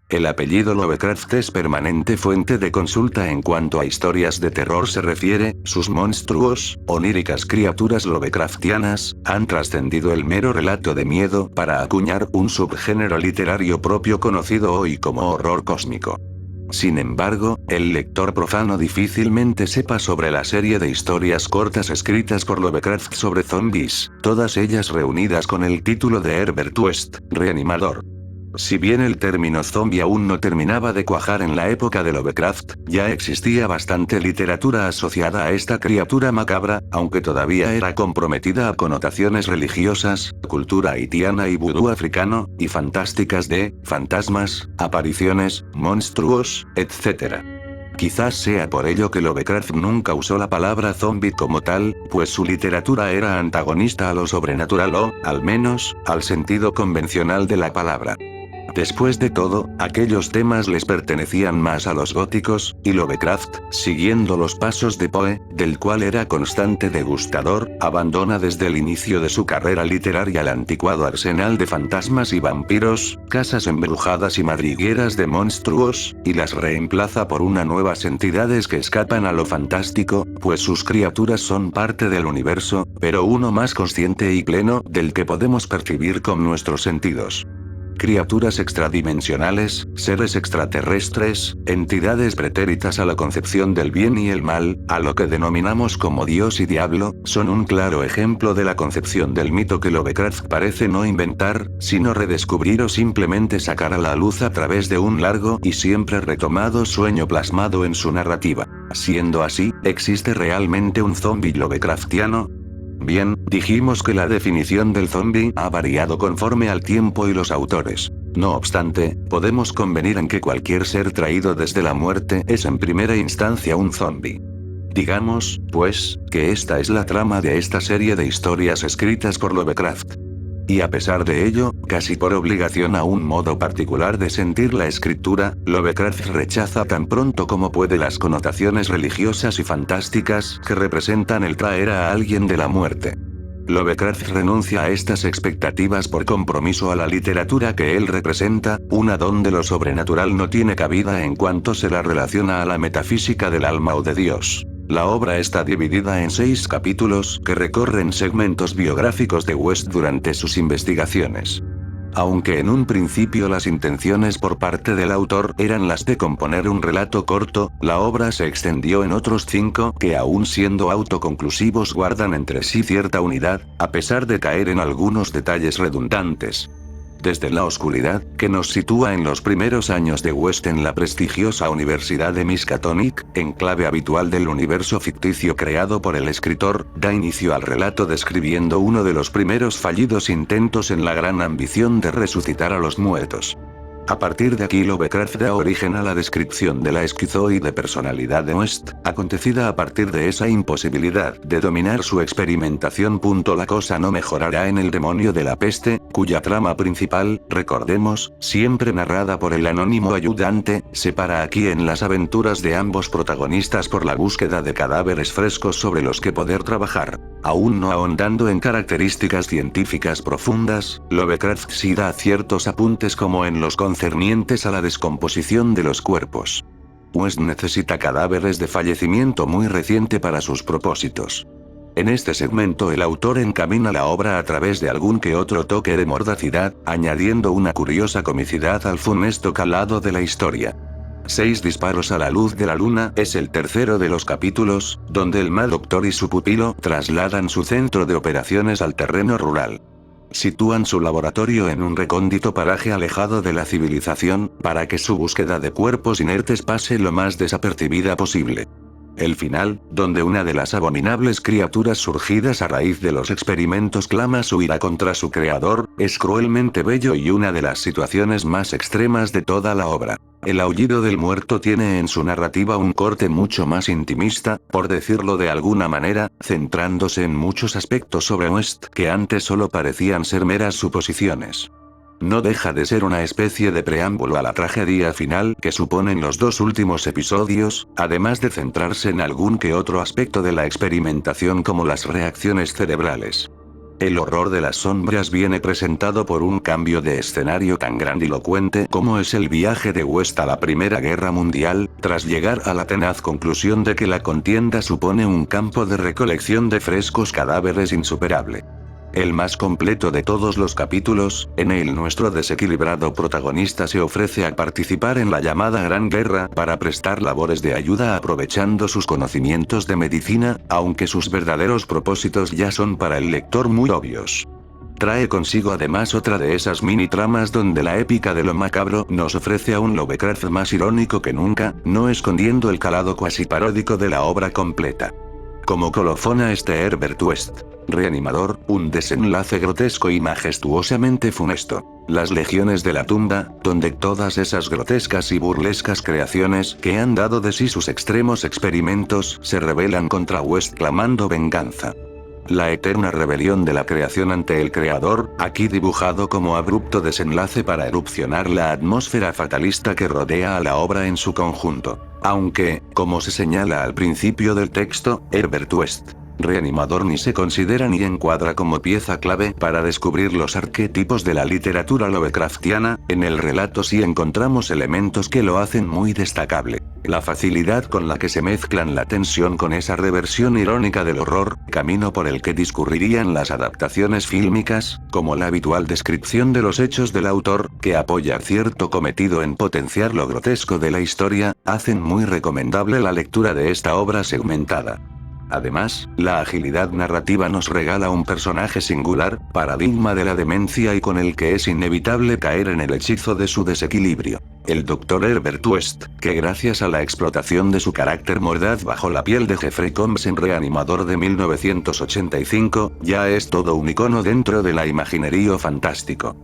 El apellido Lovecraft es permanente fuente de consulta en cuanto a historias de terror se refiere, sus monstruos, oníricas criaturas Lovecraftianas, han trascendido el mero relato de miedo para acuñar un subgénero literario propio conocido hoy como horror cósmico. Sin embargo, el lector profano difícilmente sepa sobre la serie de historias cortas escritas por Lovecraft sobre zombies, todas ellas reunidas con el título de Herbert West, Reanimador. Si bien el término zombie aún no terminaba de cuajar en la época de Lovecraft, ya existía bastante literatura asociada a esta criatura macabra, aunque todavía era comprometida a connotaciones religiosas, cultura haitiana y vudú africano, y fantásticas de fantasmas, apariciones, monstruos, etc. Quizás sea por ello que Lovecraft nunca usó la palabra zombie como tal, pues su literatura era antagonista a lo sobrenatural o, al menos, al sentido convencional de la palabra. Después de todo, aquellos temas les pertenecían más a los góticos, y Lovecraft, siguiendo los pasos de Poe, del cual era constante degustador, abandona desde el inicio de su carrera literaria el anticuado arsenal de fantasmas y vampiros, casas embrujadas y madrigueras de monstruos, y las reemplaza por unas nuevas entidades que escapan a lo fantástico, pues sus criaturas son parte del universo, pero uno más consciente y pleno, del que podemos percibir con nuestros sentidos. Criaturas extradimensionales, seres extraterrestres, entidades pretéritas a la concepción del bien y el mal, a lo que denominamos como Dios y Diablo, son un claro ejemplo de la concepción del mito que Lovecraft parece no inventar, sino redescubrir o simplemente sacar a la luz a través de un largo y siempre retomado sueño plasmado en su narrativa. Siendo así, ¿existe realmente un zombie Lovecraftiano? Bien, dijimos que la definición del zombie ha variado conforme al tiempo y los autores. No obstante, podemos convenir en que cualquier ser traído desde la muerte es en primera instancia un zombie. Digamos, pues, que esta es la trama de esta serie de historias escritas por Lovecraft. Y a pesar de ello, casi por obligación a un modo particular de sentir la escritura, Lovecraft rechaza tan pronto como puede las connotaciones religiosas y fantásticas que representan el traer a alguien de la muerte. Lovecraft renuncia a estas expectativas por compromiso a la literatura que él representa, una donde lo sobrenatural no tiene cabida en cuanto se la relaciona a la metafísica del alma o de Dios. La obra está dividida en 6 capítulos que recorren segmentos biográficos de West durante sus investigaciones. Aunque en un principio las intenciones por parte del autor eran las de componer un relato corto, la obra se extendió en otros 5 que aún siendo autoconclusivos guardan entre sí cierta unidad, a pesar de caer en algunos detalles redundantes. Desde la oscuridad, que nos sitúa en los primeros años de West en la prestigiosa Universidad de Miskatonic, enclave habitual del universo ficticio creado por el escritor, da inicio al relato describiendo uno de los primeros fallidos intentos en la gran ambición de resucitar a los muertos. A partir de aquí Lovecraft da origen a la descripción de la esquizoide personalidad de West, acontecida a partir de esa imposibilidad de dominar su experimentación. La cosa no mejorará en El demonio de la peste, cuya trama principal, recordemos, siempre narrada por el anónimo ayudante, se para aquí en las aventuras de ambos protagonistas por la búsqueda de cadáveres frescos sobre los que poder trabajar. Aún no ahondando en características científicas profundas, Lovecraft sí da ciertos apuntes como en los concernientes a la descomposición de los cuerpos. West necesita cadáveres de fallecimiento muy reciente para sus propósitos. En este segmento el autor encamina la obra a través de algún que otro toque de mordacidad, añadiendo una curiosa comicidad al funesto calado de la historia. 6 disparos a la luz de la luna es el tercero de los capítulos, donde el mal doctor y su pupilo trasladan su centro de operaciones al terreno rural. Sitúan su laboratorio en un recóndito paraje alejado de la civilización, para que su búsqueda de cuerpos inertes pase lo más desapercibida posible. El final, donde una de las abominables criaturas surgidas a raíz de los experimentos clama su ira contra su creador, es cruelmente bello y una de las situaciones más extremas de toda la obra. El aullido del muerto tiene en su narrativa un corte mucho más intimista, por decirlo de alguna manera, centrándose en muchos aspectos sobre West que antes solo parecían ser meras suposiciones. No deja de ser una especie de preámbulo a la tragedia final que suponen los 2 últimos episodios, además de centrarse en algún que otro aspecto de la experimentación como las reacciones cerebrales. El horror de las sombras viene presentado por un cambio de escenario tan grandilocuente como es el viaje de West a la Primera Guerra Mundial, tras llegar a la tenaz conclusión de que la contienda supone un campo de recolección de frescos cadáveres insuperable. El más completo de todos los capítulos, en él nuestro desequilibrado protagonista se ofrece a participar en la llamada Gran Guerra para prestar labores de ayuda aprovechando sus conocimientos de medicina, aunque sus verdaderos propósitos ya son para el lector muy obvios. Trae consigo además otra de esas mini tramas donde la épica de lo macabro nos ofrece a un Lovecraft más irónico que nunca, no escondiendo el calado cuasi paródico de la obra completa. Como colofón a este Herbert West, Reanimador, un desenlace grotesco y majestuosamente funesto. Las Legiones de la Tumba, donde todas esas grotescas y burlescas creaciones que han dado de sí sus extremos experimentos se rebelan contra West clamando venganza. La eterna rebelión de la creación ante el creador, aquí dibujado como abrupto desenlace para erupcionar la atmósfera fatalista que rodea a la obra en su conjunto. Aunque, como se señala al principio del texto, Herbert West, Reanimador ni se considera ni encuadra como pieza clave para descubrir los arquetipos de la literatura Lovecraftiana, en el relato sí encontramos elementos que lo hacen muy destacable. La facilidad con la que se mezclan la tensión con esa reversión irónica del horror, camino por el que discurrirían las adaptaciones fílmicas, como la habitual descripción de los hechos del autor, que apoya cierto cometido en potenciar lo grotesco de la historia, hacen muy recomendable la lectura de esta obra segmentada. Además, la agilidad narrativa nos regala un personaje singular, paradigma de la demencia y con el que es inevitable caer en el hechizo de su desequilibrio. El Dr. Herbert West, que gracias a la explotación de su carácter mordaz bajo la piel de Jeffrey Combs en Reanimador de 1985, ya es todo un icono dentro de la imaginerío fantástico.